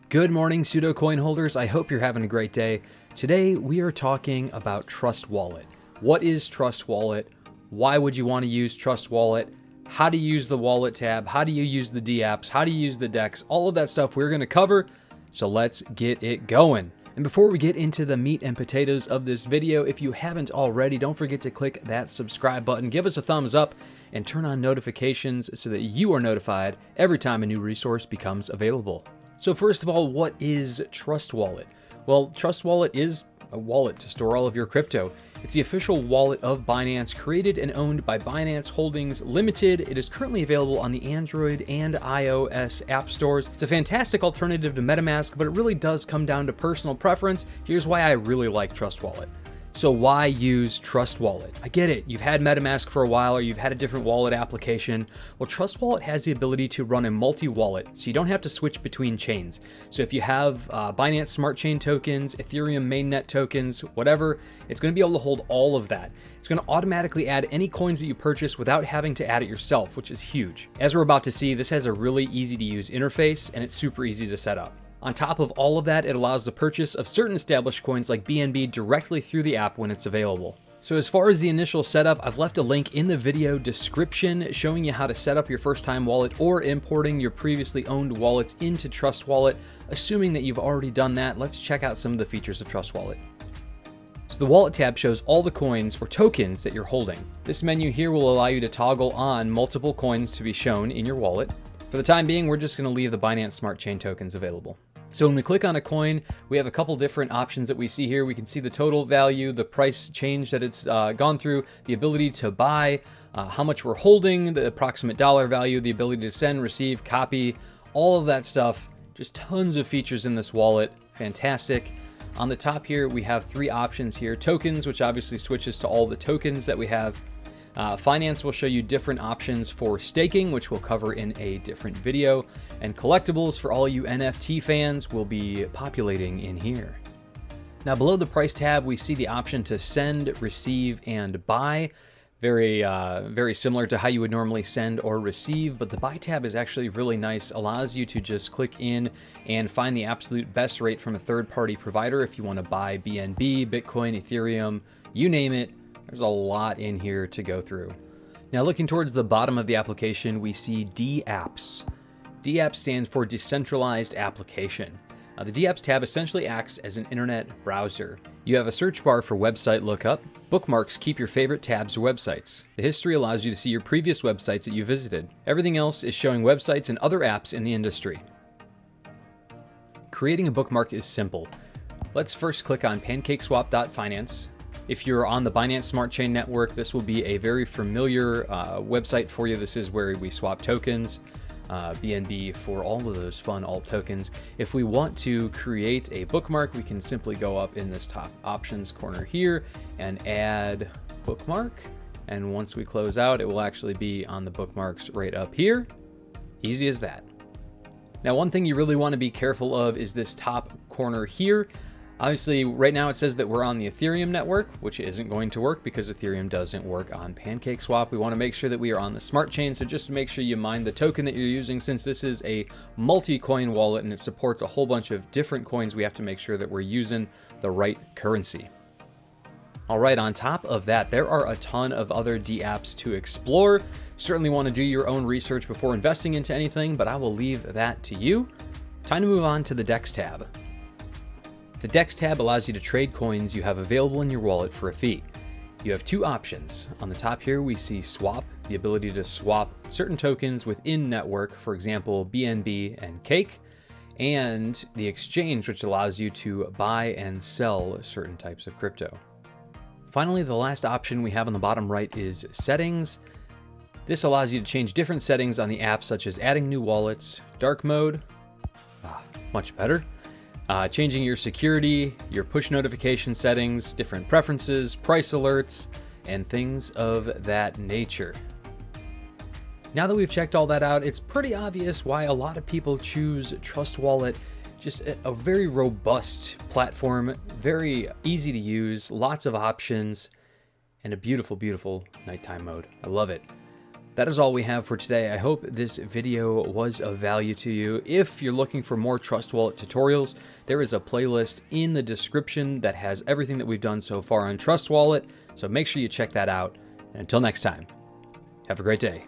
Good morning, Pseudo Coin holders. I hope you're having a great day. Today, we are talking about Trust Wallet. What is Trust Wallet? Why would you want to use Trust Wallet? How to use the wallet tab? How do you use the dApps? How do you use the DEX? All of that stuff we're going to cover. So let's get it going. And before we get into the meat and potatoes of this video, if you haven't already, don't forget to click that subscribe button, give us a thumbs up, and turn on notifications so that you are notified every time a new resource becomes available. So first of all, what is Trust Wallet? Well, Trust Wallet is a wallet to store all of your crypto. It's the official wallet of Binance, created and owned by Binance Holdings Limited. It is currently available on the Android and iOS app stores. It's a fantastic alternative to MetaMask, but it really does come down to personal preference. Here's why I really like Trust Wallet. So why use Trust Wallet? I get it. You've had MetaMask for a while, or you've had a different wallet application. Well, Trust Wallet has the ability to run a multi-wallet, so you don't have to switch between chains. So if you have Binance Smart Chain tokens, Ethereum mainnet tokens, whatever, it's going to be able to hold all of that. It's going to automatically add any coins that you purchase without having to add it yourself, which is huge. As we're about to see, this has a really easy to use interface, and it's super easy to set up. On top of all of that, it allows the purchase of certain established coins like BNB directly through the app when it's available. So as far as the initial setup, I've left a link in the video description showing you how to set up your first time wallet or importing your previously owned wallets into Trust Wallet. Assuming that you've already done that, let's check out some of the features of Trust Wallet. So the wallet tab shows all the coins or tokens that you're holding. This menu here will allow you to toggle on multiple coins to be shown in your wallet. For the time being, we're just going to leave the Binance Smart Chain tokens available. So when we click on a coin, we have a couple different options that we see here. We can see the total value, the price change that it's gone through, the ability to buy, how much we're holding, the approximate dollar value, the ability to send, receive, copy, all of that stuff. Just tons of features in this wallet. Fantastic. On the top here, we have three options here. Tokens, which obviously switches to all the tokens that we have. Finance will show you different options for staking, which we'll cover in a different video. And collectibles for all you NFT fans will be populating in here. Now below the price tab, we see the option to send, receive, and buy. Very similar to how you would normally send or receive, but the buy tab is actually really nice. Allows you to just click in and find the absolute best rate from a third-party provider if you want to buy BNB, Bitcoin, Ethereum, you name it. There's a lot in here to go through. Now looking towards the bottom of the application, we see dApps. dApps stands for Decentralized Application. The dApps tab essentially acts as an internet browser. You have a search bar for website lookup. Bookmarks keep your favorite tabs or websites. The history allows you to see your previous websites that you visited. Everything else is showing websites and other apps in the industry. Creating a bookmark is simple. Let's first click on PancakeSwap.finance. If you're on the Binance Smart Chain network, this will be a very familiar website for you. This is where we swap tokens, BNB for all of those fun alt tokens. If we want to create a bookmark, we can simply go up in this top options corner here and add bookmark. And once we close out, it will actually be on the bookmarks right up here. Easy as that. Now, one thing you really want to be careful of is this top corner here. Obviously, right now it says that we're on the Ethereum network, which isn't going to work because Ethereum doesn't work on PancakeSwap. We want to make sure that we are on the smart chain, so just make sure you mind the token that you're using. Since this is a multi-coin wallet and it supports a whole bunch of different coins, we have to make sure that we're using the right currency. All right, on top of that, there are a ton of other dApps to explore. Certainly want to do your own research before investing into anything, but I will leave that to you. Time to move on to the DEX tab. The DEX tab allows you to trade coins you have available in your wallet for a fee. You have two options. On the top here, we see swap, the ability to swap certain tokens within network, for example, BNB and Cake, and the exchange, which allows you to buy and sell certain types of crypto. Finally, the last option we have on the bottom right is settings. This allows you to change different settings on the app, such as adding new wallets, dark mode, much better. Changing your security, your push notification settings, different preferences, price alerts, and things of that nature. Now that we've checked all that out, it's pretty obvious why a lot of people choose Trust Wallet. Just a very robust platform, very easy to use, lots of options, and a beautiful, beautiful nighttime mode. I love it. That is all we have for today. I hope this video was of value to you. If you're looking for more Trust Wallet tutorials, there is a playlist in the description that has everything that we've done so far on Trust Wallet, so make sure you check that out. And until next time, have a great day.